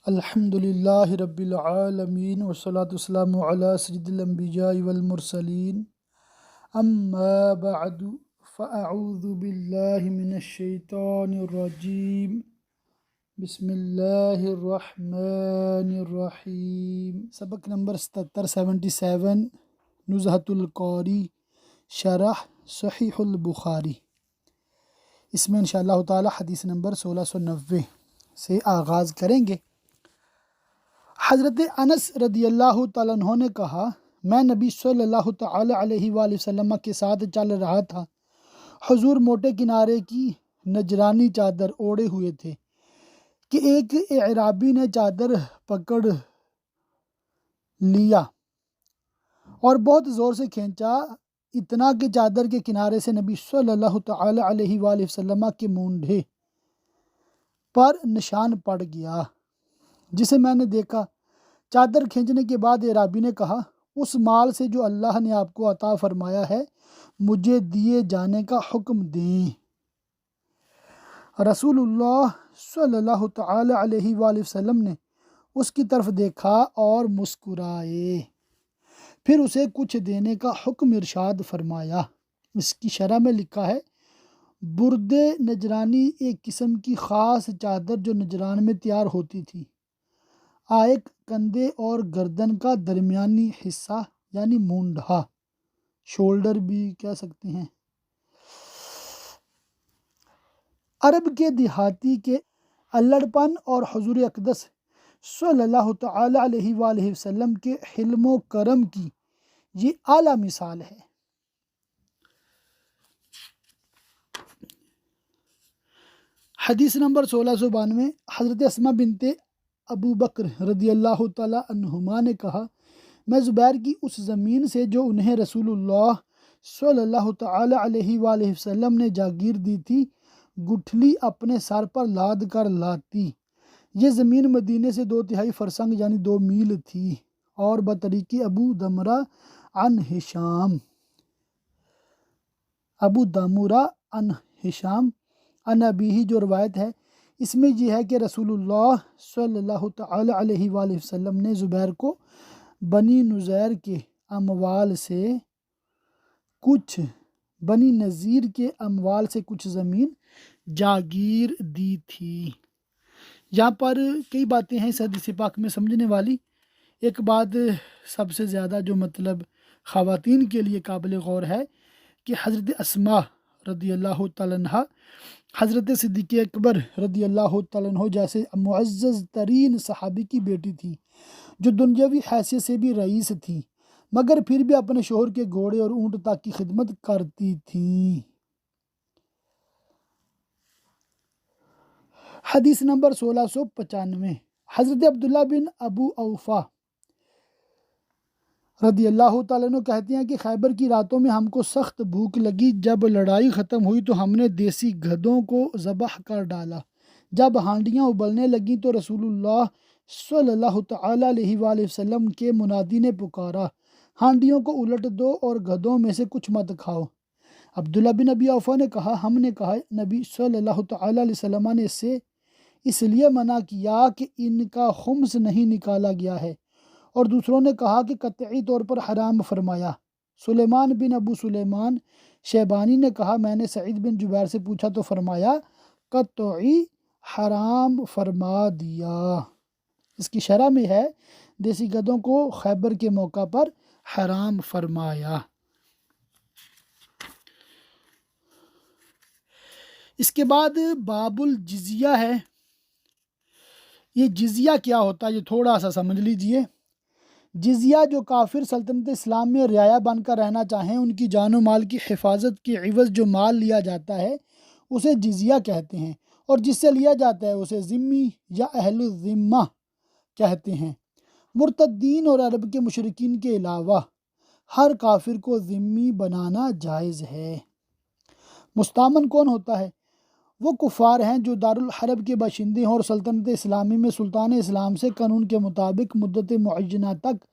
الحمدللہ رب العالمین والصلاة والسلام علی سید الانبیاء والمرسلین اما بعد فاعوذ باللہ من الشیطان الرجیم بسم اللہ الرحمن الرحیم۔ سبق نمبر 77 نزہۃ القاری شرح صحیح البخاری۔ اس میں انشاءاللہ تعالی حدیث نمبر 1690 سے آغاز کریں گے۔ حضرت انس رضی اللہ تعالیٰ عنہ نے کہا، میں نبی صلی اللہ تعالی علیہ وآلہ وسلم کے ساتھ چل رہا تھا۔ حضور موٹے کنارے کی نجرانی چادر اوڑھے ہوئے تھے کہ ایک اعرابی نے چادر پکڑ لیا اور بہت زور سے کھینچا، اتنا کہ چادر کے کنارے سے نبی صلی اللہ تعالی علیہ وآلہ وسلم کے مونڈھے پر نشان پڑ گیا، جسے میں نے دیکھا۔ چادر کھینچنے کے بعد اعرابی نے کہا، اس مال سے جو اللہ نے آپ کو عطا فرمایا ہے مجھے دیے جانے کا حکم دیں۔ رسول اللہ صلی اللہ تعالی علیہ وآلہ وسلم نے اس کی طرف دیکھا اور مسکرائے، پھر اسے کچھ دینے کا حکم ارشاد فرمایا۔ اس کی شرح میں لکھا ہے، برد نجرانی ایک قسم کی خاص چادر جو نجران میں تیار ہوتی تھی۔ آئک کندھے اور گردن کا درمیانی حصہ یعنی مونڈھا، شولڈر بھی کہہ سکتے ہیں، عرب کے دیہاتی کے الڑ پن اور حضور اقدس صلی اللہ تعالی علیہ وآلہ وسلم کے حلم و کرم کی یہ اعلیٰ مثال ہے۔ حدیث نمبر 1692، حضرت اسماء بنت ابو بکر رضی اللہ تعالی عنہما نے کہا، میں زبیر کی اس زمین سے جو انہیں رسول اللہ صلی اللہ تعالی علیہ وآلہ وسلم نے جاگیر دی تھی گٹھلی اپنے سر پر لاد کر لاتی۔ یہ زمین مدینے سے 2 فرسنگ یعنی 2 میل تھی، اور بطریق ابو دمرہ عن ہشام عن ابیہ جو روایت ہے، اس میں یہ ہے کہ رسول اللہ صلی اللہ تعالی علیہ وآلہ وسلم نے زبیر کو بنی نذیر کے اموال سے کچھ زمین جاگیر دی تھی۔ یہاں پر کئی باتیں ہیں اس حدیث پاک میں سمجھنے والی۔ ایک بات سب سے زیادہ جو مطلب خواتین کے لیے قابل غور ہے کہ حضرت اسماء رضی اللہ تعالیٰ عنہ حضرت صدیق اکبر رضی اللہ تعالیٰ عنہ جیسے معزز ترین صحابی کی بیٹی تھی، جو دنیاوی حیثیت سے بھی رئیس تھی، مگر پھر بھی اپنے شوہر کے گھوڑے اور اونٹ تک کی خدمت کرتی تھیں۔ حدیث نمبر 1695، حضرت عبداللہ بن ابو اوفا رضی اللہ تعالیٰ عنہ کہتے ہیں کہ خیبر کی راتوں میں ہم کو سخت بھوک لگی۔ جب لڑائی ختم ہوئی تو ہم نے دیسی گدھوں کو ذبح کر ڈالا۔ جب ہانڈیاں ابلنے لگیں تو رسول اللہ صلی اللہ تعالی علیہ وآلہ وسلم کے منادی نے پکارا، ہانڈیوں کو الٹ دو اور گدھوں میں سے کچھ مت کھاؤ۔ عبداللہ بن ابی اوفا نے کہا، ہم نے کہا نبی صلی اللہ تعالی علیہ وسلم نے اس لیے منع کیا کہ ان کا خمس نہیں نکالا گیا ہے، اور دوسروں نے کہا کہ قطعی طور پر حرام فرمایا۔ سلیمان بن ابو سلیمان شیبانی نے کہا، میں نے سعید بن جبیر سے پوچھا تو فرمایا قطعی حرام فرما دیا۔ اس کی شرح میں ہے، دیسی گدھوں کو خیبر کے موقع پر حرام فرمایا۔ اس کے بعد باب الجزیہ ہے۔ یہ جزیہ کیا ہوتا ہے یہ تھوڑا سا سمجھ لیجئے۔ جزیہ جو کافر سلطنت اسلام میں رعایا بن کر رہنا چاہیں، ان کی جان و مال کی حفاظت کے عوض جو مال لیا جاتا ہے اسے جزیہ کہتے ہیں، اور جس سے لیا جاتا ہے اسے ذمی یا اہل الذمہ کہتے ہیں۔ مرتدین اور عرب کے مشرکین کے علاوہ ہر کافر کو ذمی بنانا جائز ہے۔ مستامن کون ہوتا ہے؟ وہ کفار ہیں جو دارالحرب کے باشندے ہوں اور سلطنت اسلامی میں سلطان اسلام سے قانون کے مطابق مدت معینہ تک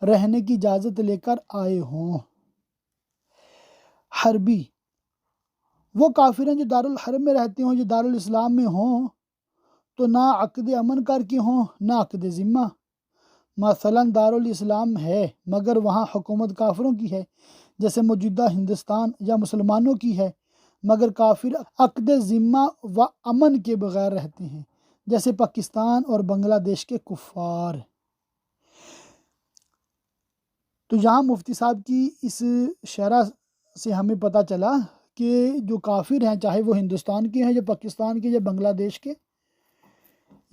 رہنے کی اجازت لے کر آئے ہوں۔ حربی وہ کافر ہیں جو دارالحرب میں رہتے ہوں یا دارالاسلام میں ہوں تو نہ عقد امن کر کے ہوں نہ عقد ذمہ۔ مثلا دارالاسلام ہے مگر وہاں حکومت کافروں کی ہے، جیسے موجودہ ہندوستان، یا مسلمانوں کی ہے مگر کافر عقد ذمہ و امن کے بغیر رہتے ہیں، جیسے پاکستان اور بنگلہ دیش کے کفار۔ تو یہاں مفتی صاحب کی اس شرح سے ہمیں پتہ چلا کہ جو کافر ہیں، چاہے وہ ہندوستان کے ہیں یا پاکستان کے یا بنگلہ دیش کے،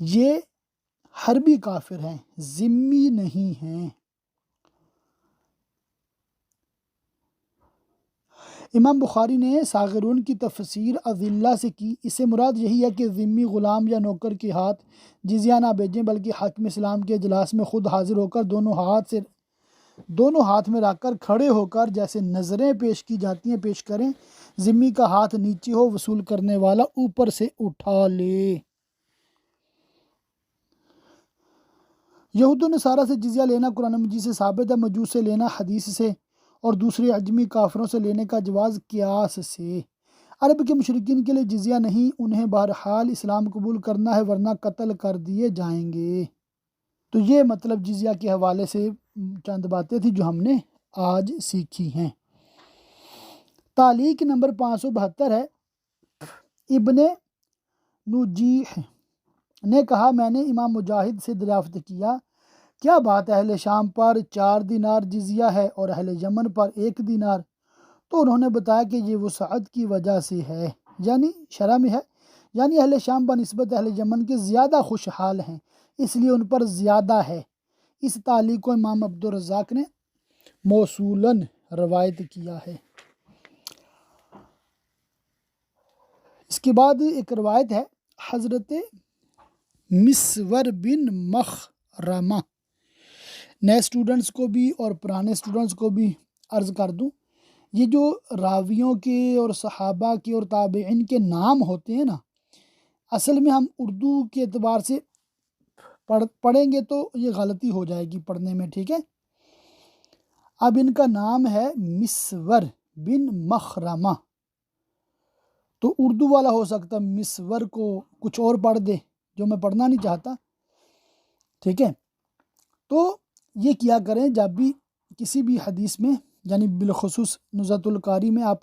یہ حربی کافر ہیں، ذمی نہیں ہیں۔ امام بخاری نے ساغرون کی تفسیر اذلہ سے کی، اس سے مراد یہی ہے کہ ذمی غلام یا نوکر کے ہاتھ جزیہ نہ بھیجیں، بلکہ حاکم اسلام کے اجلاس میں خود حاضر ہو کر دونوں ہاتھ میں رکھ کر کھڑے ہو کر جیسے نظریں پیش کی جاتی ہیں پیش کریں، ذمی کا ہاتھ نیچے ہو، وصول کرنے والا اوپر سے اٹھا لے۔ یہود و نصارہ سے جزیہ لینا قرآن مجید سے ثابت ہے، مجوس سے لینا حدیث سے، اور دوسرے عجمی کافروں سے لینے کا جواز قیاس سے۔ عرب کے مشرکین کے لیے جزیہ نہیں، انہیں بہرحال اسلام قبول کرنا ہے ورنہ قتل کر دیے جائیں گے۔ تو یہ مطلب جزیہ کے حوالے سے چند باتیں تھیں جو ہم نے آج سیکھی ہیں۔ تعلیق نمبر 572 ہے، ابن نجیح نے کہا میں نے امام مجاہد سے دریافت کیا، کیا بات اہل شام پر 4 دینار جزیہ ہے اور اہل یمن پر 1 دینار؟ تو انہوں نے بتایا کہ یہ وسعت کی وجہ سے ہے، یعنی شرح میں ہے، یعنی اہل شام بنسبت اہل یمن کے زیادہ خوشحال ہیں، اس لیے ان پر زیادہ ہے۔ اس تعلیق کو امام عبدالرزاق نے موصولاً روایت کیا ہے۔ اس کے بعد ایک روایت ہے حضرت مسور بن مخرمہ، نئے سٹوڈنٹس کو بھی اور پرانے سٹوڈنٹس کو بھی عرض کر دوں، یہ جو راویوں کے اور صحابہ کے اور تابعین کے نام ہوتے ہیں نا، اصل میں ہم اردو کے اعتبار سے پڑھیں گے تو یہ غلطی ہو جائے گی پڑھنے میں، ٹھیک ہے؟ اب ان کا نام ہے مسور بن مخرمہ، تو اردو والا ہو سکتا مسور کو کچھ اور پڑھ دے جو میں پڑھنا نہیں چاہتا، ٹھیک ہے؟ تو یہ کیا کریں جب بھی کسی بھی حدیث میں، یعنی بالخصوص نزہۃ القاری میں آپ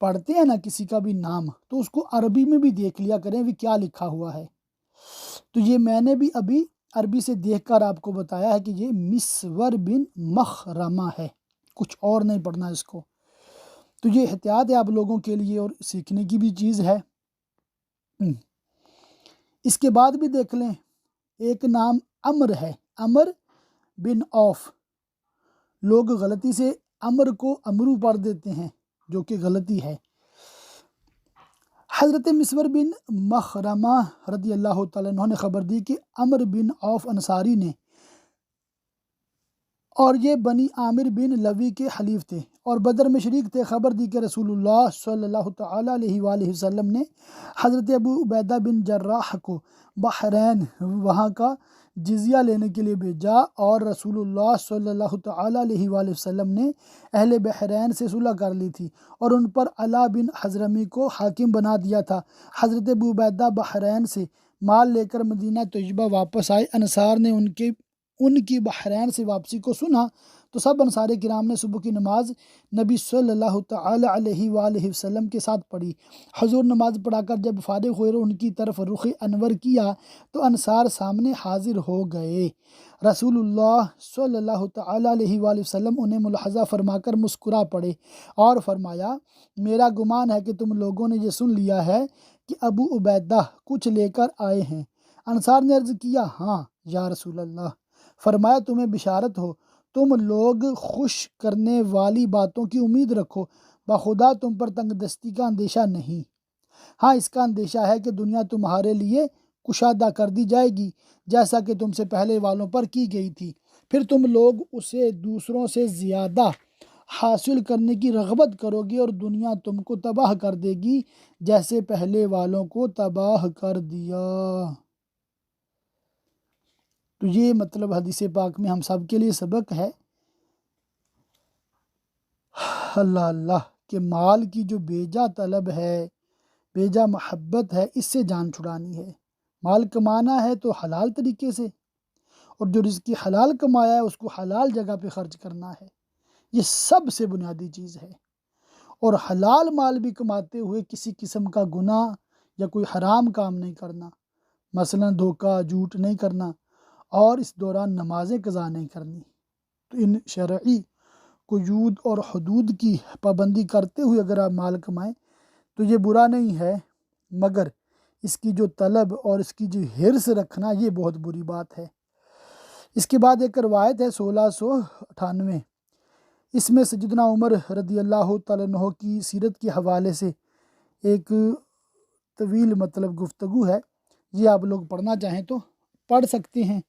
پڑھتے ہیں نا کسی کا بھی نام، تو اس کو عربی میں بھی دیکھ لیا کریں بھی کیا لکھا ہوا ہے۔ تو یہ میں نے بھی ابھی عربی سے دیکھ کر آپ کو بتایا ہے کہ یہ مسور بن مخرمہ ہے، کچھ اور نہیں پڑھنا اس کو۔ تو یہ احتیاط ہے آپ لوگوں کے لیے اور سیکھنے کی بھی چیز ہے۔ اس کے بعد بھی دیکھ لیں، ایک نام عمر ہے، عمر بن عوف، لوگ غلطی سے عمر کو امرو پڑھ دیتے ہیں جو کہ غلطی ہے۔ حضرت مسور بن مخرمہ رضی اللہ تعالیٰ عنہ نے خبر دی کہ عمر بن عوف انصاری نے، اور یہ بنی عامر بن لوی کے حلیف تھے اور بدر میں شریک تھے، خبر دی کہ رسول اللہ صلی اللہ تعالیٰ علیہ وآلہ وسلم نے حضرت ابو عبیدہ بن جراح کو بحرین وہاں کا جزیہ لینے کے لیے بھیجا، اور رسول اللہ صلی اللہ تعالیٰ علیہ وآلہ وسلم نے اہل بحرین سے صلح کر لی تھی اور ان پر علا بن حضرمی کو حاکم بنا دیا تھا۔ حضرت ابو عبیدہ بحرین سے مال لے کر مدینہ طیبہ واپس آئے، انصار نے ان کی بحرین سے واپسی کو سنا تو سب انصار کرام نے صبح کی نماز نبی صلی اللہ تعالیٰ علیہ وآلہ وسلم کے ساتھ پڑھی۔ حضور نماز پڑھا کر جب فارغ ہوئے اور ان کی طرف رخ انور کیا تو انصار سامنے حاضر ہو گئے۔ رسول اللہ صلی اللہ تعالیٰ علیہ وآلہ وسلم انہیں ملاحظہ فرما کر مسکرا پڑے اور فرمایا، میرا گمان ہے کہ تم لوگوں نے یہ سن لیا ہے کہ ابو عبیدہ کچھ لے کر آئے ہیں۔ انصار نے عرض کیا، ہاں یا رسول اللہ۔ فرمایا، تمہیں بشارت ہو، تم لوگ خوش کرنے والی باتوں کی امید رکھو، بخدا تم پر تنگ دستی کا اندیشہ نہیں۔ ہاں اس کا اندیشہ ہے کہ دنیا تمہارے لیے کشادہ کر دی جائے گی جیسا کہ تم سے پہلے والوں پر کی گئی تھی، پھر تم لوگ اسے دوسروں سے زیادہ حاصل کرنے کی رغبت کرو گے اور دنیا تم کو تباہ کر دے گی جیسے پہلے والوں کو تباہ کر دیا۔ تو یہ مطلب حدیث پاک میں ہم سب کے لیے سبق ہے، اللہ اللہ کہ مال کی جو بیجا طلب ہے، بیجا محبت ہے، اس سے جان چھڑانی ہے۔ مال کمانا ہے تو حلال طریقے سے، اور جو رزق حلال کمایا ہے اس کو حلال جگہ پہ خرچ کرنا ہے، یہ سب سے بنیادی چیز ہے۔ اور حلال مال بھی کماتے ہوئے کسی قسم کا گناہ یا کوئی حرام کام نہیں کرنا، مثلا دھوکہ جھوٹ نہیں کرنا، اور اس دوران نمازیں قضا نہیں کرنی۔ تو ان شرعی قیود اور حدود کی پابندی کرتے ہوئے اگر آپ مال کمائیں تو یہ برا نہیں ہے، مگر اس کی جو طلب اور اس کی جو حرص رکھنا یہ بہت بری بات ہے۔ اس کے بعد ایک روایت ہے 1698، اس میں سیدنا عمر رضی اللہ تعالیٰ عنہ کی سیرت کے حوالے سے ایک طویل گفتگو ہے، یہ آپ لوگ پڑھنا چاہیں تو پڑھ سکتے ہیں۔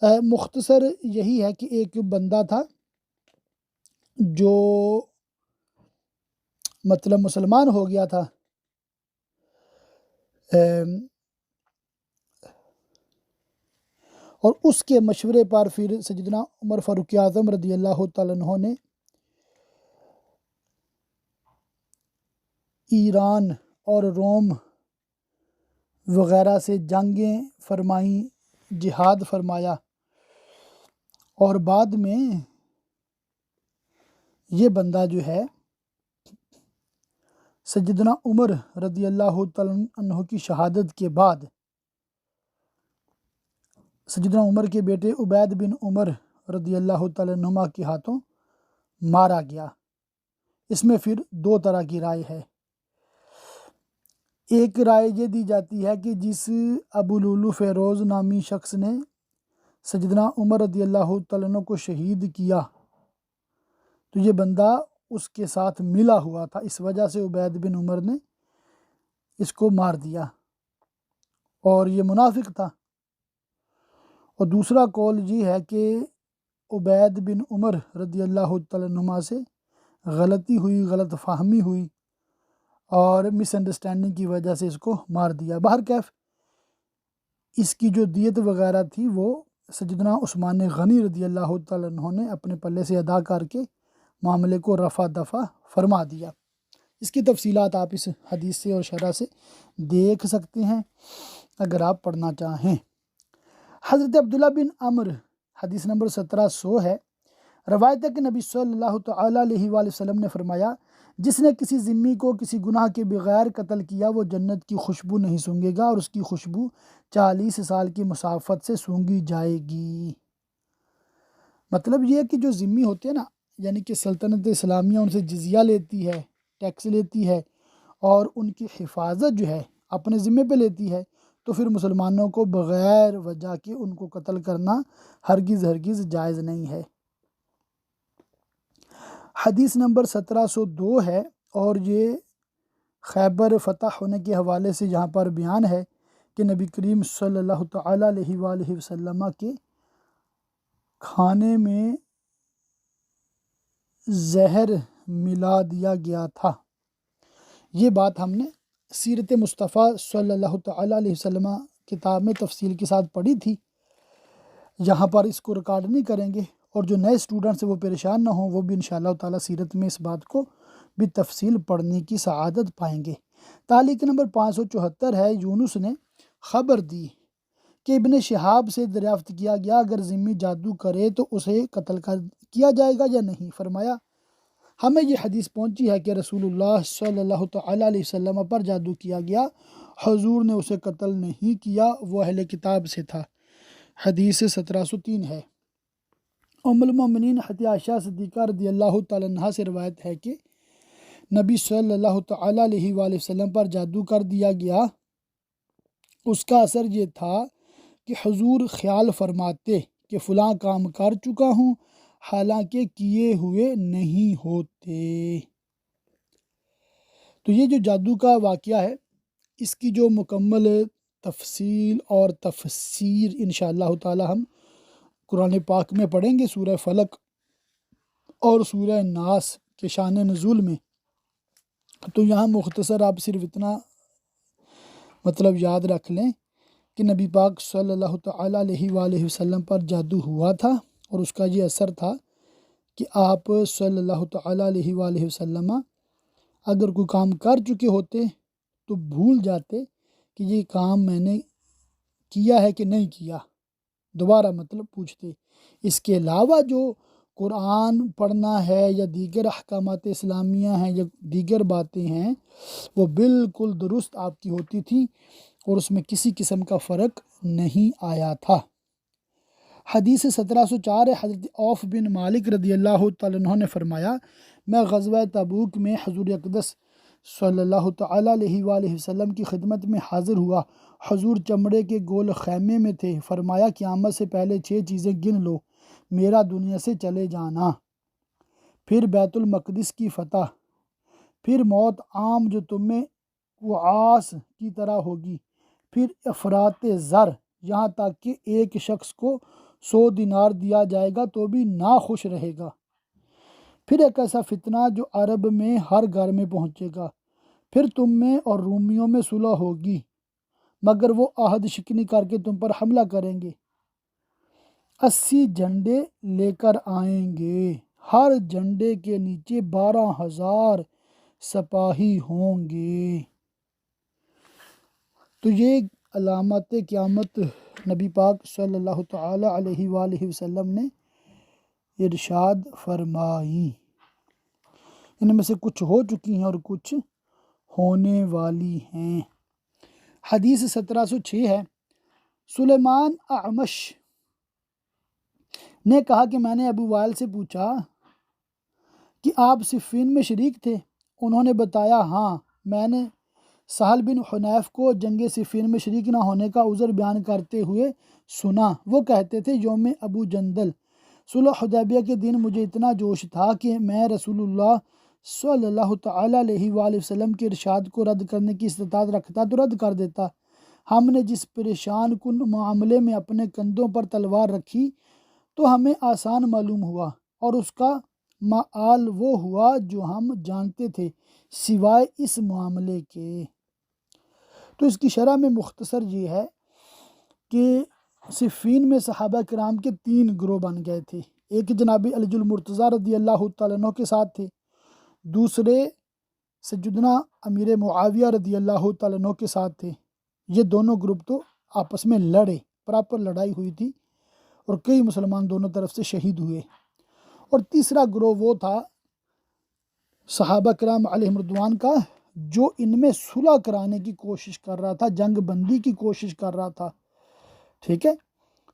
مختصر یہی ہے کہ ایک بندہ تھا جو مسلمان ہو گیا تھا، اور اس کے مشورے پر پھر سیدنا عمر فاروق اعظم رضی اللہ تعالیٰ عنہ نے ایران اور روم وغیرہ سے جنگیں فرمائیں، جہاد فرمایا، اور بعد میں یہ بندہ جو ہے سیدنا عمر رضی اللہ تعالیٰ عنہ کی شہادت کے بعد سیدنا عمر کے بیٹے عبید بن عمر رضی اللہ تعالیٰ عنہما کے ہاتھوں مارا گیا۔ اس میں پھر دو طرح کی رائے ہے۔ ایک رائے یہ دی جاتی ہے کہ جس ابو لولو فیروز نامی شخص نے سیدنا عمر رضی اللہ تعالیٰ عنہ کو شہید کیا تو یہ بندہ اس کے ساتھ ملا ہوا تھا، اس وجہ سے عبید بن عمر نے اس کو مار دیا، اور یہ منافق تھا۔ اور دوسرا قول یہ ہے کہ عبید بن عمر رضی اللہ تعالیٰ عنہما سے غلطی ہوئی، غلط فہمی ہوئی، اور مس انڈرسٹینڈنگ کی وجہ سے اس کو مار دیا۔ بہرکیف اس کی جو دیت وغیرہ تھی وہ سیدنا عثمان غنی رضی اللہ تعالیٰ عنہ نے اپنے پلے سے ادا کر کے معاملے کو رفع دفع فرما دیا۔ اس کی تفصیلات آپ اس حدیث سے اور شرح سے دیکھ سکتے ہیں اگر آپ پڑھنا چاہیں۔ حضرت عبداللہ بن عمر حدیث نمبر 1700 ہے، روایت ہے کہ نبی صلی اللہ تعالیٰ علیہ وآلہ وسلم نے فرمایا، جس نے کسی ذمی کو کسی گناہ کے بغیر قتل کیا وہ جنت کی خوشبو نہیں سونگے گا، اور اس کی خوشبو 40 سال کی مسافت سے سونگی جائے گی۔ مطلب یہ ہے کہ جو ذمی ہوتے ہیں نا، یعنی کہ سلطنت اسلامیہ ان سے جزیہ لیتی ہے، ٹیکس لیتی ہے، اور ان کی حفاظت جو ہے اپنے ذمے پہ لیتی ہے، تو پھر مسلمانوں کو بغیر وجہ کے ان کو قتل کرنا ہرگز جائز نہیں ہے۔ حدیث نمبر 1702 ہے، اور یہ خیبر فتح ہونے کے حوالے سے یہاں پر بیان ہے کہ نبی کریم صلی اللہ تعالیٰ علیہ وآلہ وسلم کے کھانے میں زہر ملا دیا گیا تھا۔ یہ بات ہم نے سیرت مصطفیٰ صلی اللہ تعالیٰ علیہ وسلم کتاب میں تفصیل کے ساتھ پڑھی تھی، یہاں پر اس کو ریکارڈ نہیں کریں گے، اور جو نئے اسٹوڈنٹس ہیں وہ پریشان نہ ہوں، وہ بھی انشاءاللہ تعالیٰ سیرت میں اس بات کو بھی تفصیل پڑھنے کی سعادت پائیں گے۔ تعلیق نمبر 574 ہے، یونس نے خبر دی کہ ابن شہاب سے دریافت کیا گیا، اگر ذمی جادو کرے تو اسے قتل کیا جائے گا یا نہیں؟ فرمایا، ہمیں یہ حدیث پہنچی ہے کہ رسول اللہ صلی اللہ تعالیٰ علیہ وسلم پر جادو کیا گیا، حضور نے اسے قتل نہیں کیا، وہ اہل کتاب سے تھا۔ حدیث 1703 ہے۔ ام المومنین حضرت عائشہ صدیقہ رضی اللہ تعالیٰ عنہ سے روایت ہے کہ نبی صلی اللہ تعالیٰ علیہ وآلہ وسلم پر جادو کر دیا گیا۔ اس کا اثر یہ تھا کہ حضور خیال فرماتے کہ فلاں کام کر چکا ہوں، حالانکہ کیے ہوئے نہیں ہوتے۔ تو یہ جو جادو کا واقعہ ہے، اس کی جو مکمل تفصیل اور تفسیر انشاءاللہ تعالی ہم قرآن پاک میں پڑھیں گے، سورہ فلق اور سورہ ناس کے شان نزول میں۔ تو یہاں مختصر آپ صرف اتنا یاد رکھ لیں کہ نبی پاک صلی اللہ تعالیٰ علیہ وآلہ وسلم پر جادو ہوا تھا، اور اس کا یہ اثر تھا کہ آپ صلی اللہ تعالیٰ علیہ وآلہ وسلم اگر کوئی کام کر چکے ہوتے تو بھول جاتے کہ یہ کام میں نے کیا ہے کہ نہیں کیا، دوبارہ مطلب پوچھتے۔ اس کے علاوہ جو قرآن پڑھنا ہے یا دیگر احکامات اسلامیہ ہیں یا دیگر باتیں ہیں وہ بالکل درست آپ کی ہوتی تھی اور اس میں کسی قسم کا فرق نہیں آیا تھا۔ حدیث 1704 ہے، حضرت عوف بن مالک رضی اللہ تعالیٰ عنہ نے فرمایا، میں غزوہ تبوک میں حضور اقدس صلی اللہ تعالیٰ علیہ وآلہ وسلم کی خدمت میں حاضر ہوا۔ حضور چمڑے کے گول خیمے میں تھے۔ فرمایا قیامت سے پہلے 6 چیزیں گن لو، میرا دنیا سے چلے جانا، پھر بیت المقدس کی فتح، پھر موت عام جو تم میں وعاص کی طرح ہوگی، پھر افراط زر، یہاں تک کہ ایک شخص کو 100 دینار دیا جائے گا تو بھی ناخوش رہے گا، پھر ایک ایسا فتنہ جو عرب میں ہر گھر میں پہنچے گا، پھر تم میں اور رومیوں میں صلح ہوگی مگر وہ عہد شکنی کر کے تم پر حملہ کریں گے، 80 جھنڈے لے کر آئیں گے، ہر جھنڈے کے نیچے 12,000 سپاہی ہوں گے۔ تو یہ علامات قیامت نبی پاک صلی اللہ تعالی علیہ وآلہ وسلم نے ارشاد فرمائی، ان میں سے کچھ ہو چکی ہیں اور کچھ ہونے والی ہیں۔ حدیث 1706 ہے، سلیمان اعمش نے کہا کہ میں نے ابو وائل سے پوچھا کہ آپ صفین میں شریک تھے؟ انہوں نے بتایا ہاں۔ میں نے سہل بن حنیف کو جنگ صفین میں شریک نہ ہونے کا عذر بیان کرتے ہوئے سنا۔ وہ کہتے تھے یوم ابو جندل صلح حدیبیہ کے دن مجھے اتنا جوش تھا کہ میں رسول اللہ صلی اللہ تعالیٰ علیہ وآلہ وسلم کے ارشاد کو رد کرنے کی استطاعت رکھتا تو رد کر دیتا۔ ہم نے جس پریشان کن معاملے میں اپنے کندھوں پر تلوار رکھی تو ہمیں آسان معلوم ہوا اور اس کا مآل وہ ہوا جو ہم جانتے تھے سوائے اس معاملے کے۔ تو اس کی شرح میں مختصر یہ ہے کہ صفین میں صحابہ کرام کے 3 گروہ بن گئے تھے۔ ایک جناب علی المرتضیٰ رضی اللہ تعالیٰ عنہ کے ساتھ تھے، دوسرے سیدنا امیر معاویہ رضی اللہ تعالیٰ عنہ کے ساتھ تھے۔ یہ دونوں گروپ تو آپس میں لڑے، پراپر لڑائی ہوئی تھی اور کئی مسلمان دونوں طرف سے شہید ہوئے۔ اور تیسرا گروہ وہ تھا صحابہ کرام علیہم رضوان کا جو ان میں صلح کرانے کی کوشش کر رہا تھا، جنگ بندی کی کوشش کر رہا تھا، ٹھیک ہے۔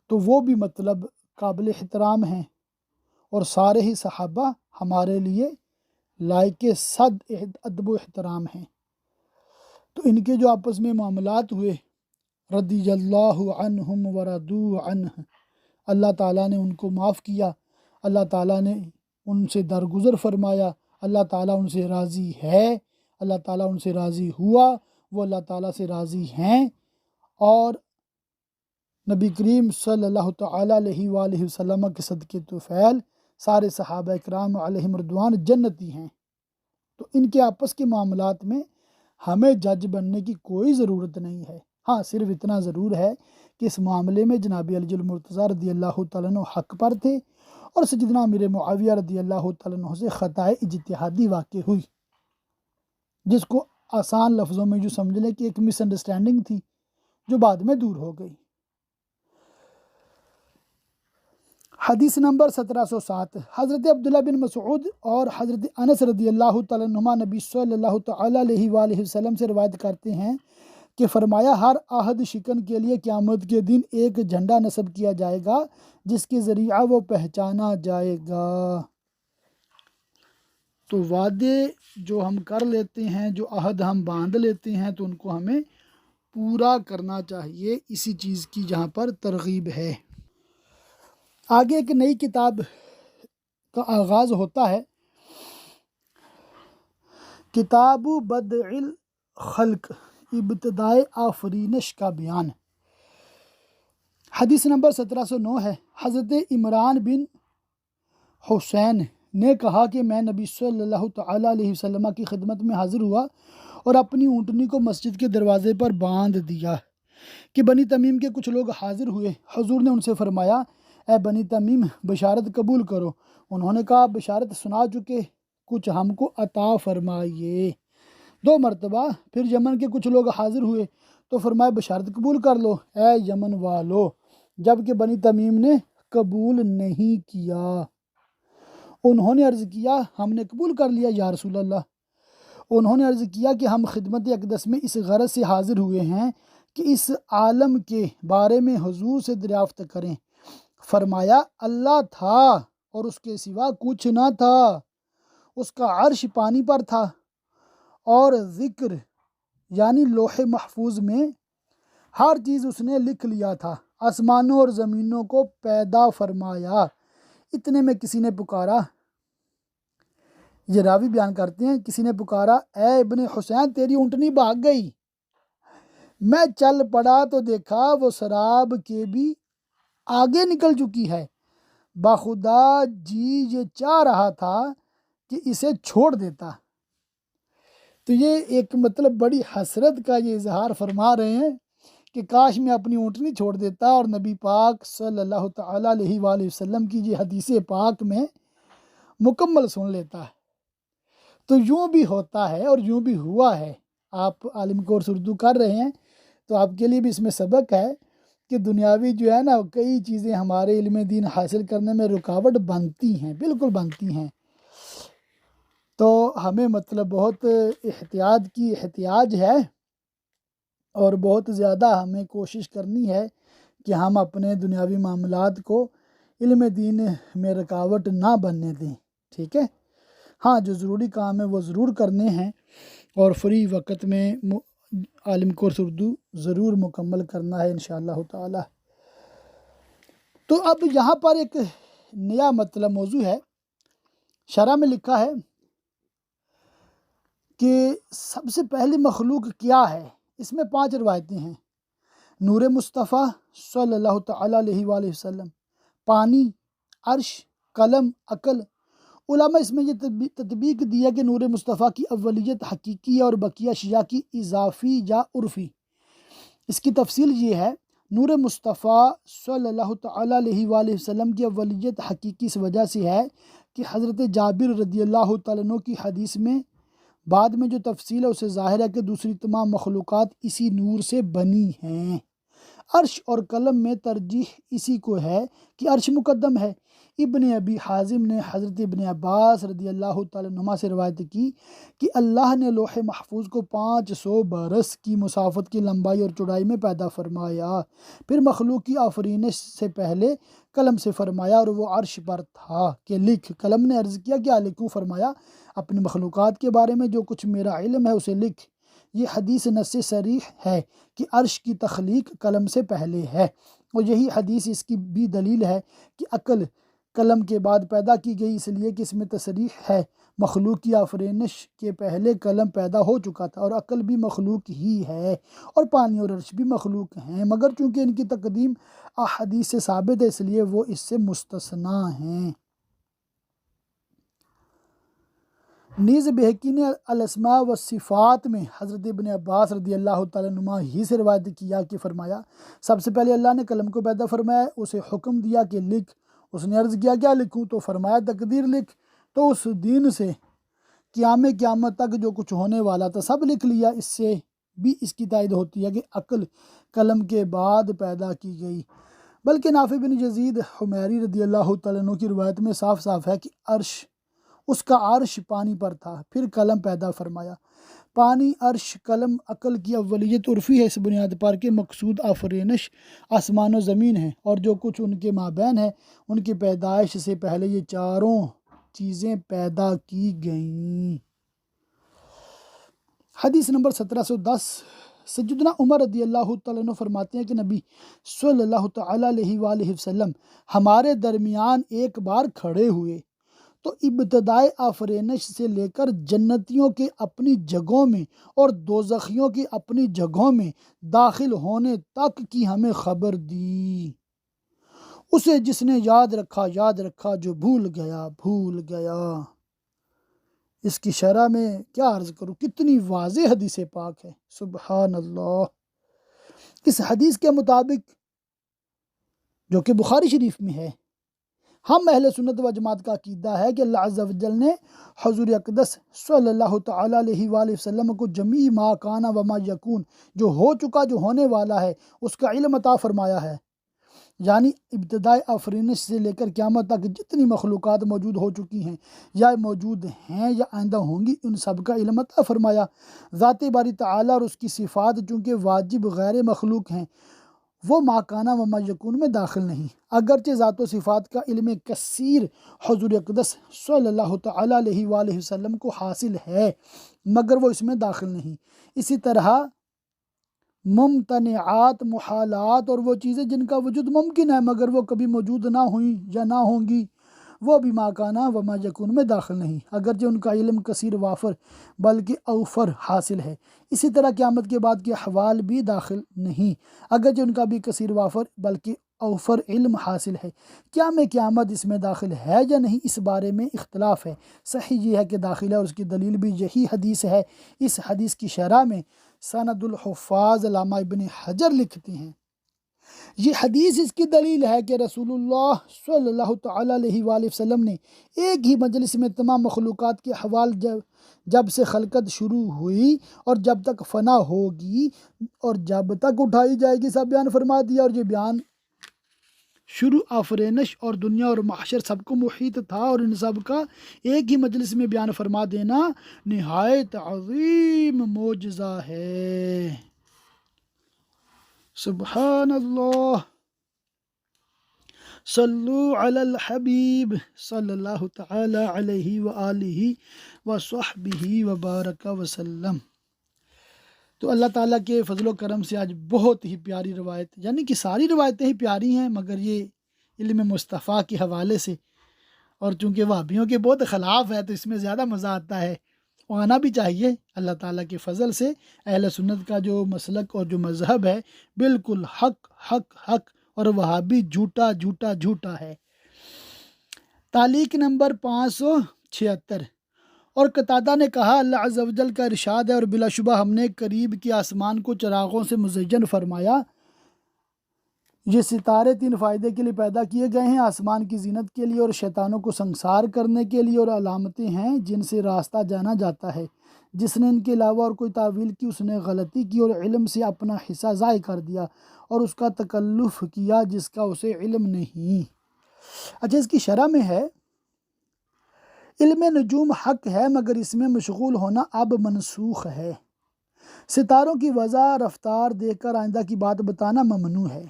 تو وہ بھی مطلب قابل احترام ہیں اور سارے ہی صحابہ ہمارے لیے لائق صد ادب و احترام ہیں۔ تو ان کے جو آپس میں معاملات ہوئے، رضی اللہ عنہم ورضوا عنہ، اللہ تعالیٰ نے ان کو معاف کیا، اللہ تعالیٰ نے ان سے درگزر فرمایا، اللہ تعالیٰ ان سے راضی ہے، اللہ تعالیٰ ان سے راضی ہوا، وہ اللہ تعالیٰ سے راضی ہیں، اور نبی کریم صلی اللہ تعالیٰ علیہ وآلہ وسلم کے صدقے طفیل سارے صحابہ اکرام علیہم رضوان جنتی ہیں۔ تو ان کے آپس کے معاملات میں ہمیں جج بننے کی کوئی ضرورت نہیں ہے۔ ہاں صرف اتنا ضرور ہے کہ اس معاملے میں جناب علی المرتضیٰ رضی اللہ تعالیٰ عنہ حق پر تھے اور سیدنا امیر معاویہ رضی اللہ تعالیٰ عنہ سے خطائے اجتہادی واقع ہوئی، جس کو آسان لفظوں میں جو سمجھ لیں کہ ایک مس انڈرسٹینڈنگ تھی جو بعد میں دور ہو گئی۔ حدیث نمبر 1707، حضرت عبداللہ بن مسعود اور حضرت انس رضی اللہ تعالیٰ عنہما نبی صلی اللہ تعالیٰ علیہ وآلہ وسلم سے روایت کرتے ہیں کہ فرمایا ہر عہد شکن کے لیے قیامت کے دن ایک جھنڈا نصب کیا جائے گا جس کے ذریعہ وہ پہچانا جائے گا۔ تو وعدے جو ہم کر لیتے ہیں، جو عہد ہم باندھ لیتے ہیں، تو ان کو ہمیں پورا کرنا چاہیے، اسی چیز کی جہاں پر ترغیب ہے۔ آگے ایک نئی کتاب کا آغاز ہوتا ہے، کتاب بدع الخلق، ابتدائے آفرینش کا بیان۔ حدیث نمبر 1709 ہے، حضرت عمران بن حسین نے کہا کہ میں نبی صلی اللہ تعالیٰ علیہ وسلم کی خدمت میں حاضر ہوا اور اپنی اونٹنی کو مسجد کے دروازے پر باندھ دیا کہ بنی تمیم کے کچھ لوگ حاضر ہوئے۔ حضور نے ان سے فرمایا اے بنی تمیم بشارت قبول کرو۔ انہوں نے کہا بشارت سنا چکے، کچھ ہم کو عطا فرمائیے۔ 2 مرتبہ پھر یمن کے کچھ لوگ حاضر ہوئے تو فرمایا بشارت قبول کر لو اے یمن والو، جبکہ بنی تمیم نے قبول نہیں کیا۔ انہوں نے عرض کیا ہم نے قبول کر لیا یا رسول اللہ۔ انہوں نے عرض کیا کہ ہم خدمت اقدس میں اس غرض سے حاضر ہوئے ہیں کہ اس عالم کے بارے میں حضور سے دریافت کریں۔ فرمایا اللہ تھا اور اس کے سوا کچھ نہ تھا، اس کا عرش پانی پر تھا، اور ذکر یعنی لوح محفوظ میں ہر چیز اس نے لکھ لیا تھا۔ آسمانوں اور زمینوں کو پیدا فرمایا۔ اتنے میں کسی نے پکارا، یہ راوی بیان کرتے ہیں، کسی نے پکارا اے ابن حسین تیری اونٹنی بھاگ گئی۔ میں چل پڑا تو دیکھا وہ سراب کے بھی آگے نکل چکی ہے۔ بخدا جی یہ چاہ رہا تھا کہ اسے چھوڑ دیتا۔ تو یہ ایک مطلب بڑی حسرت کا یہ اظہار فرما رہے ہیں کہ کاش میں اپنی اونٹنی چھوڑ دیتا اور نبی پاک صلی اللہ تعالیٰ علیہ وآلہ وسلم کی یہ حدیث پاک میں مکمل سن لیتا ہے۔ تو یوں بھی ہوتا ہے اور یوں بھی ہوا ہے۔ آپ عالم کورس اردو کر رہے ہیں تو آپ کے لیے بھی اس میں سبق ہے کہ دنیاوی جو ہے نا کئی چیزیں ہمارے علم دین حاصل کرنے میں رکاوٹ بنتی ہیں، بالکل بنتی ہیں۔ تو ہمیں مطلب بہت احتیاط کی احتیاج ہے، اور بہت زیادہ ہمیں کوشش کرنی ہے کہ ہم اپنے دنیاوی معاملات کو علم دین میں رکاوٹ نہ بننے دیں، ٹھیک ہے۔ ہاں جو ضروری کام ہے وہ ضرور کرنے ہیں، اور فری وقت میں عالم کورس اردو ضرور مکمل کرنا ہے انشاءاللہ تعالی۔ تو اب یہاں پر ایک نیا مطلب موضوع ہے، شرح میں لکھا ہے کہ سب سے پہلی مخلوق کیا ہے۔ اس میں 5 روایتیں ہیں۔ نور مصطفیٰ صلی اللہ تعالیٰ علیہ وآلہ وسلم، پانی، عرش، قلم، عقل۔ علماء اس میں یہ تطبیق دیا کہ نور مصطفیٰ کی اولیت حقیقی ہے اور بقیہ اشیاء کی اضافی یا عرفی۔ اس کی تفصیل یہ ہے، نور مصطفیٰ صلی اللہ تعالیٰ علیہ وآلہ وسلم کی اولیت حقیقی اس وجہ سے ہے کہ حضرت جابر رضی اللہ تعالیٰ عنہ کی حدیث میں بعد میں جو تفصیل ہے اسے ظاہر ہے کہ دوسری تمام مخلوقات اسی نور سے بنی ہیں۔ عرش اور قلم میں ترجیح اسی کو ہے کہ عرش مقدم ہے۔ ابن ابی حازم نے حضرت ابن عباس رضی اللہ تعالیٰ عنہما سے روایت کی کہ اللہ نے لوح محفوظ کو 500 برس کی مسافت کی لمبائی اور چوڑائی میں پیدا فرمایا، پھر مخلوق کی آفرینش سے پہلے قلم سے فرمایا اور وہ عرش پر تھا کہ لکھ۔ قلم نے عرض کیا کیا لکھوں؟ فرمایا اپنی مخلوقات کے بارے میں جو کچھ میرا علم ہے اسے لکھ۔ یہ حدیث نص صریح ہے کہ عرش کی تخلیق قلم سے پہلے ہے، اور یہی حدیث اس کی بھی دلیل ہے کہ عقل قلم کے بعد پیدا کی گئی، اس لیے کہ اس میں تصریح ہے مخلوق کی آفرینش کے پہلے قلم پیدا ہو چکا تھا، اور عقل بھی مخلوق ہی ہے، اور پانی اور عرش بھی مخلوق ہیں، مگر چونکہ ان کی تقدیم احادیث سے ثابت ہے اس لیے وہ اس سے مستثنیٰ ہیں۔ نیز بہقی نے الاسماء و صفات میں حضرت ابن عباس رضی اللہ تعالیٰ عنہما ہی سے روایت کیا کہ فرمایا سب سے پہلے اللہ نے قلم کو پیدا فرمایا، اسے حکم دیا کہ لکھ۔ اس نے عرض کیا کیا لکھوں؟ تو فرمایا تقدیر لکھ۔ تو اس دن سے قیامت تک جو کچھ ہونے والا تھا سب لکھ لیا۔ اس سے بھی اس کی تائید ہوتی ہے کہ عقل قلم کے بعد پیدا کی گئی، بلکہ نافع بن یزید حمیری رضی اللہ تعالیٰ عنہ کی روایت میں صاف صاف ہے کہ اس کا عرش پانی پر تھا، پھر قلم پیدا فرمایا۔ پانی، عرش، قلم، عقل کی اولیت عرفی ہے، اس بنیاد پر کہ مقصود آفرینش آسمان و زمین ہے، اور جو کچھ ان کے مابین ہے ان کی پیدائش سے پہلے یہ چاروں چیزیں پیدا کی گئیں۔ حدیث نمبر 1710، سیدنا عمر رضی اللہ تعالیٰ عنہ فرماتے ہیں کہ نبی صلی اللہ تعالیٰ علیہ وآلہ وسلم ہمارے درمیان ایک بار کھڑے ہوئے تو ابتدائے آفرینش سے لے کر جنتیوں کے اپنی جگہوں میں اور دوزخیوں کی اپنی جگہوں میں داخل ہونے تک کی ہمیں خبر دی۔ اسے جس نے یاد رکھا، جو بھول گیا۔ اس کی شرح میں کیا عرض کروں، کتنی واضح حدیث پاک ہے، سبحان اللہ۔ اس حدیث کے مطابق جو کہ بخاری شریف میں ہے، ہم اہل سنت و جماعت کا عقیدہ ہے کہ اللہ عز و جل نے حضور اقدس صلی اللہ تعالیٰ علیہ وآلہ وسلم کو جمیع ما کان و ما یکون، جو ہو چکا، جو ہونے والا ہے، اس کا علم عطا فرمایا ہے، یعنی ابتدائے آفرینش سے لے کر قیامت تک جتنی مخلوقات موجود ہو چکی ہیں یا موجود ہیں یا آئندہ ہوں گی، ان سب کا علم عطا فرمایا۔ ذات باری تعالیٰ اور اس کی صفات چونکہ واجب غیر مخلوق ہیں، وہ ما کانا و ما یکون میں داخل نہیں، اگرچہ ذات و صفات کا علم کثیر حضور اقدس صلی اللہ تعالیٰ علیہ وآلہ وسلم کو حاصل ہے، مگر وہ اس میں داخل نہیں۔ اسی طرح ممتنعات، محالات اور وہ چیزیں جن کا وجود ممکن ہے مگر وہ کبھی موجود نہ ہوئیں یا نہ ہوں گی، وہ بھی ما کانا و ما یکون میں داخل نہیں، اگرچہ ان کا علم کثیر وافر بلکہ اوفر حاصل ہے۔ اسی طرح قیامت کے بعد کے احوال بھی داخل نہیں، اگرچہ ان کا بھی کثیر وافر بلکہ اوفر علم حاصل ہے۔ کیا میں قیامت اس میں داخل ہے یا نہیں، اس بارے میں اختلاف ہے۔ صحیح یہ ہے کہ داخل ہے اور اس کی دلیل بھی یہی حدیث ہے۔ اس حدیث کی شرح میں سند الحفاظ علامہ ابن حجر لکھتے ہیں، یہ حدیث اس کی دلیل ہے کہ رسول اللہ صلی اللہ تعالیٰ علیہ وآلہ وسلم نے ایک ہی مجلس میں تمام مخلوقات کے احوال جب سے خلقت شروع ہوئی اور جب تک فنا ہوگی اور جب تک اٹھائی جائے گی سب بیان فرما دیا، اور یہ بیان شروع آفرینش اور دنیا اور محشر سب کو محیط تھا، اور ان سب کا ایک ہی مجلس میں بیان فرما دینا نہایت عظیم معجزہ ہے۔ سبحان اللہ، صلو علی الحبیب صلی اللہ تعالی علیہ وآلہ وصحبہ وبارک وسلم۔ تو اللہ تعالیٰ کے فضل و کرم سے آج بہت ہی پیاری روایت، یعنی کہ ساری روایتیں ہی پیاری ہیں مگر یہ علم مصطفیٰ کے حوالے سے، اور چونکہ وہابیوں کے بہت خلاف ہے تو اس میں زیادہ مزہ آتا ہے، آنا بھی چاہیے۔ اللہ تعالیٰ کے فضل سے اہل سنت کا جو مسلک اور جو مذہب ہے بالکل حق حق حق، اور وہابی جھوٹا جھوٹا جھوٹا ہے۔ تعلیق نمبر 576، اور قتادہ نے کہا اللہ عز و جل کا ارشاد ہے، اور بلا شبہ ہم نے قریب کے آسمان کو چراغوں سے مزین فرمایا۔ یہ ستارے 3 فائدے کے لیے پیدا کیے گئے ہیں، آسمان کی زینت کے لیے اور شیطانوں کو سنسار کرنے کے لیے، اور علامتیں ہیں جن سے راستہ جانا جاتا ہے۔ جس نے ان کے علاوہ اور کوئی تعویل کی اس نے غلطی کی اور علم سے اپنا حصہ ضائع کر دیا اور اس کا تکلف کیا جس کا اسے علم نہیں۔ اچھا، اس کی شرح میں ہے، علم نجوم حق ہے مگر اس میں مشغول ہونا اب منسوخ ہے۔ ستاروں کی وضع رفتار دیکھ کر آئندہ کی بات بتانا ممنوع ہے،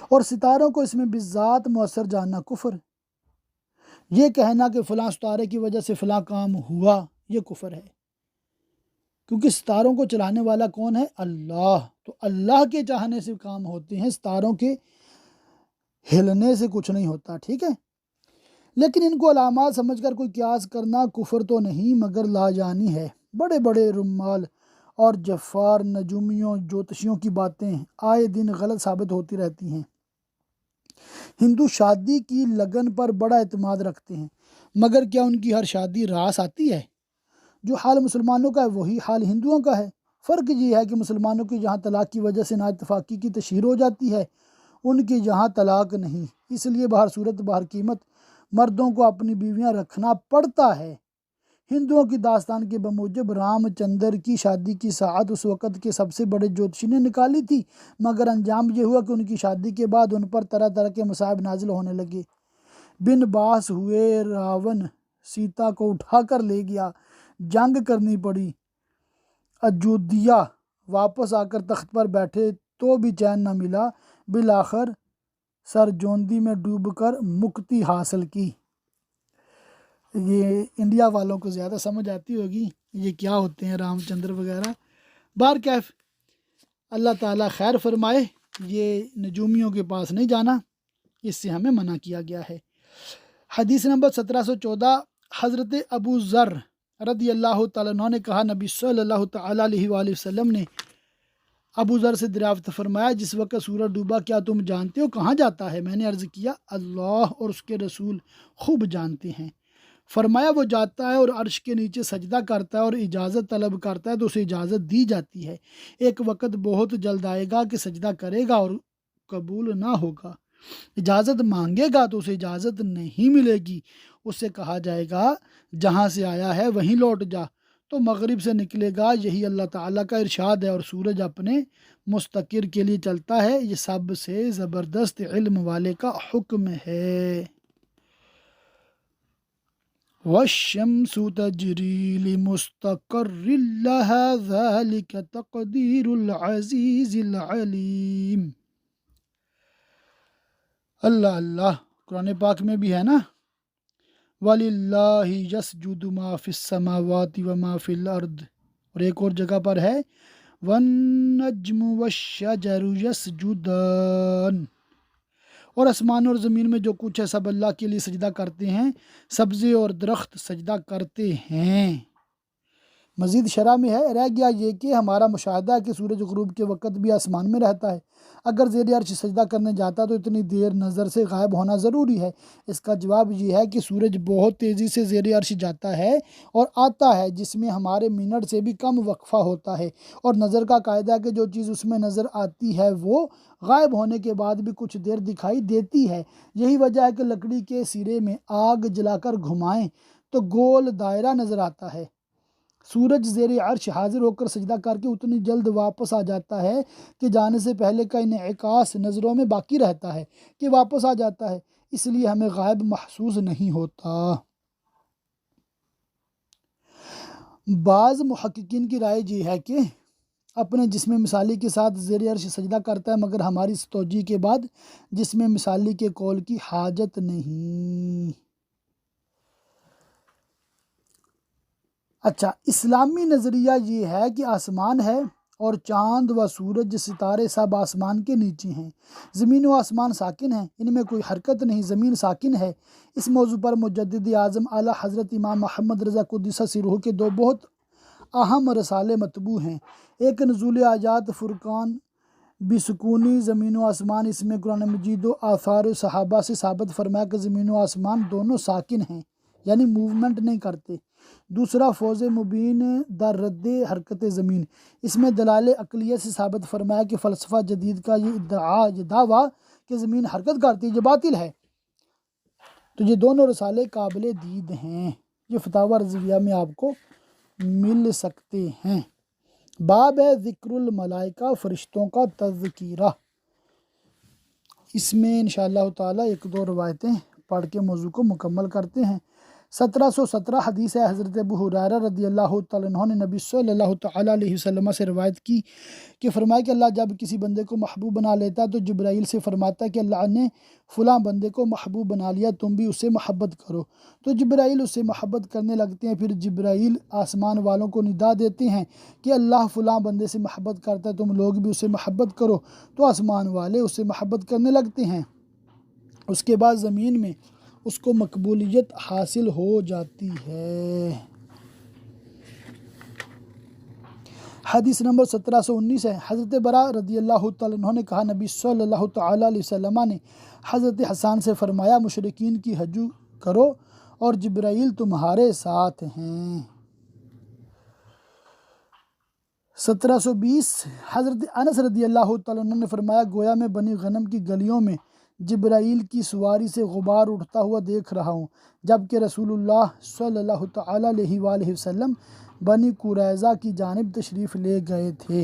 اور ستاروں کو اس میں بالذات مؤثر جاننا کفر۔ یہ کہنا کہ فلاں ستارے کی وجہ سے فلاں کام ہوا، یہ کفر ہے، کیونکہ ستاروں کو چلانے والا کون ہے؟ اللہ، تو اللہ کے چاہنے سے کام ہوتے ہیں، ستاروں کے ہلنے سے کچھ نہیں ہوتا، ٹھیک ہے۔ لیکن ان کو علامات سمجھ کر کوئی قیاس کرنا کفر تو نہیں مگر لاجانی ہے۔ بڑے بڑے رمال اور جفار نجومیوں جوتشیوں کی باتیں آئے دن غلط ثابت ہوتی رہتی ہیں۔ ہندو شادی کی لگن پر بڑا اعتماد رکھتے ہیں، مگر کیا ان کی ہر شادی راس آتی ہے؟ جو حال مسلمانوں کا ہے وہی حال ہندوؤں کا ہے۔ فرق یہ ہے کہ مسلمانوں کی جہاں طلاق کی وجہ سے نااتفاقی کی تشہیر ہو جاتی ہے، ان کی جہاں طلاق نہیں، اس لیے بہر صورت بہر قیمت مردوں کو اپنی بیویاں رکھنا پڑتا ہے۔ ہندوؤں کی داستان کے بموجب رام چندر کی شادی کی ساعت اس وقت کے سب سے بڑے جوتشی نے نکالی تھی، مگر انجام یہ ہوا کہ ان کی شادی کے بعد ان پر طرح طرح کے مصائب نازل ہونے لگے۔ بن باس ہوئے، راون سیتا کو اٹھا کر لے گیا، جنگ کرنی پڑی، اجودھیا واپس آ کر تخت پر بیٹھے تو بھی چین نہ ملا، بالآخر سرجوندی میں ڈوب کر مکتی حاصل کی۔ یہ انڈیا والوں کو زیادہ سمجھ آتی ہوگی یہ کیا ہوتے ہیں رام چندر وغیرہ۔ بہرکیف اللہ تعالیٰ خیر فرمائے، یہ نجومیوں کے پاس نہیں جانا، اس سے ہمیں منع کیا گیا ہے۔ حدیث نمبر 1714، حضرت ابو ذر رضی اللہ تعالیٰ عنہ نے کہا نبی صلی اللہ تعالیٰ علیہ وآلہ وسلم نے ابو ذر سے دریافت فرمایا جس وقت سورج ڈوبا کیا تم جانتے ہو کہاں جاتا ہے؟ میں نے عرض کیا اللہ اور اس کے رسول خوب جانتے ہیں۔ فرمایا وہ جاتا ہے اور عرش کے نیچے سجدہ کرتا ہے اور اجازت طلب کرتا ہے تو اسے اجازت دی جاتی ہے۔ ایک وقت بہت جلد آئے گا کہ سجدہ کرے گا اور قبول نہ ہوگا، اجازت مانگے گا تو اسے اجازت نہیں ملے گی، اس سے کہا جائے گا جہاں سے آیا ہے وہیں لوٹ جا، تو مغرب سے نکلے گا، یہی اللہ تعالیٰ کا ارشاد ہے، اور سورج اپنے مستقر کے لیے چلتا ہے، یہ سب سے زبردست علم والے کا حکم ہے۔ وَالشَّمْسُ تَجْرِي لِمُسْتَقَرٍّ لَهَا ذَلِكَ تَقْدِيرُ الْعَزِيزِ الْعَلِيمِ۔ اللہ اللہ، قرآن پاک میں بھی ہے نا، وَلِلَّهِ يَسْجُدُ مَا فِي السَّمَاوَاتِ وَمَا فِي الْأَرْضِ، اور ایک اور جگہ پر ہے وَالنَّجْمُ وَالشَّجَرُ يَسْجُدَانِ، اور آسمان اور زمین میں جو کچھ ہے سب اللہ کے لیے سجدہ کرتے ہیں، سبزے اور درخت سجدہ کرتے ہیں۔ مزید شرح میں ہے، رہ گیا یہ کہ ہمارا مشاہدہ ہے کہ سورج غروب کے وقت بھی آسمان میں رہتا ہے، اگر زیر عرش سجدہ کرنے جاتا تو اتنی دیر نظر سے غائب ہونا ضروری ہے۔ اس کا جواب یہ ہے کہ سورج بہت تیزی سے زیر عرش جاتا ہے اور آتا ہے، جس میں ہمارے منٹ سے بھی کم وقفہ ہوتا ہے، اور نظر کا قاعدہ ہے کہ جو چیز اس میں نظر آتی ہے وہ غائب ہونے کے بعد بھی کچھ دیر دکھائی دیتی ہے۔ یہی وجہ ہے کہ لکڑی کے سرے میں آگ جلا کر گھمائیں تو گول دائرہ نظر آتا ہے۔ سورج زیر عرش حاضر ہو کر سجدہ کر کے اتنی جلد واپس آ جاتا ہے کہ جانے سے پہلے کا انعکاس نظروں میں باقی رہتا ہے کہ واپس آ جاتا ہے، اس لیے ہمیں غائب محسوس نہیں ہوتا۔ بعض محققین کی رائے یہ ہے کہ اپنے جسم مثالی کے ساتھ زیر عرش سجدہ کرتا ہے، مگر ہماری اس توجیہ کے بعد جسم مثالی کے قول کی حاجت نہیں۔ اچھا، اسلامی نظریہ یہ ہے کہ آسمان ہے اور چاند و سورج ستارے سب آسمان کے نیچے ہیں، زمین و آسمان ساکن ہیں، ان میں کوئی حرکت نہیں، زمین ساکن ہے۔ اس موضوع پر مجدد اعظم اعلیٰ حضرت امام محمد رضا قدس سرہ کے دو بہت اہم رسالے مطبوع ہیں، ایک نزول آیات فرقان بسکونی زمین و آسمان، اس میں قرآن مجید و آثار صحابہ سے ثابت فرمایا کہ زمین و آسمان دونوں ساکن ہیں، یعنی موومنٹ نہیں کرتے۔ دوسرا فوز مبین در رد حرکت زمین، اس میں دلائل عقلیہ سے ثابت فرمایا کہ فلسفہ جدید کا یہ دعویٰ کہ زمین حرکت کرتی ہے یہ باطل ہے۔ تو یہ دونوں رسالے قابل دید ہیں، یہ فتاوی رضویہ میں آپ کو مل سکتے ہیں۔ باب ہے ذکر الملائکہ، فرشتوں کا تذکیرہ، اس میں انشاءاللہ تعالی ایک دو روایتیں پڑھ کے موضوع کو مکمل کرتے ہیں۔ 1717 حدیث ہے، حضرت ابو ہریرہ رضی اللہ تعالیٰ عنہ نے نبی صلی اللہ تعالیٰ علیہ وسلم سے روایت کی کہ فرمایا کہ اللہ جب کسی بندے کو محبوب بنا لیتا ہے تو جبرائیل سے فرماتا ہے کہ اللہ نے فلاں بندے کو محبوب بنا لیا، تم بھی اس سے محبت کرو، تو جبرائیل اس سے محبت کرنے لگتے ہیں۔ پھر جبرائیل آسمان والوں کو ندا دیتے ہیں کہ اللہ فلاں بندے سے محبت کرتا ہے، تم لوگ بھی اس سے محبت کرو، تو آسمان والے اس سے محبت کرنے لگتے ہیں۔ اس کے بعد زمین میں اس کو مقبولیت حاصل ہو جاتی ہے۔ حدیث نمبر 1719 ہے، حضرت براء رضی اللہ تعالیٰ عنہ نے کہا نبی صلی اللہ تعالیٰ علیہ وسلم نے حضرت حسان سے فرمایا مشرکین کی ہجو کرو اور جبرائیل تمہارے ساتھ ہیں۔ 1720 حضرت انس رضی اللہ تعالیٰ عنہ نے فرمایا گویا میں بنی غنم کی گلیوں میں جبرائیل کی سواری سے غبار اٹھتا ہوا دیکھ رہا ہوں، جبکہ رسول اللہ صلی اللہ تعالیٰ علیہ وآلہ وسلم بنی قریظہ کی جانب تشریف لے گئے تھے۔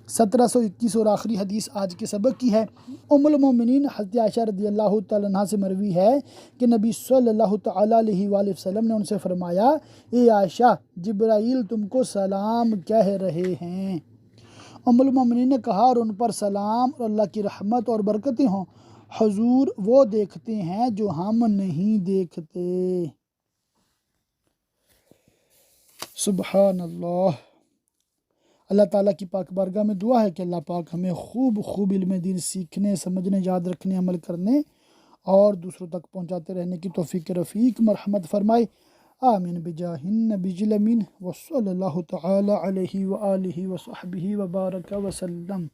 1721 اور آخری حدیث آج کے سبق کی ہے، ام المومنین حضرت عائشہ رضی اللہ تعالیٰ عنہ سے مروی ہے کہ نبی صلی اللہ تعالیٰ علیہ وآلہ وسلم نے ان سے فرمایا اے عائشہ جبرائیل تم کو سلام کہہ رہے ہیں۔ ام المومنین نے کہا اور ان پر سلام اور اللہ کی رحمت اور برکتیں ہوں، حضور وہ دیکھتے ہیں جو ہم نہیں دیکھتے۔ سبحان اللہ۔ اللہ تعالیٰ کی پاک بارگاہ میں دعا ہے کہ اللہ پاک ہمیں خوب علم دین سیکھنے، سمجھنے، یاد رکھنے، عمل کرنے اور دوسروں تک پہنچاتے رہنے کی توفیق رفیق مرحمت فرمائے، آمین بجاہ النبی الامین وصلی اللہ تعالی علیہ وآلہ وصحبہ وبارک وسلم۔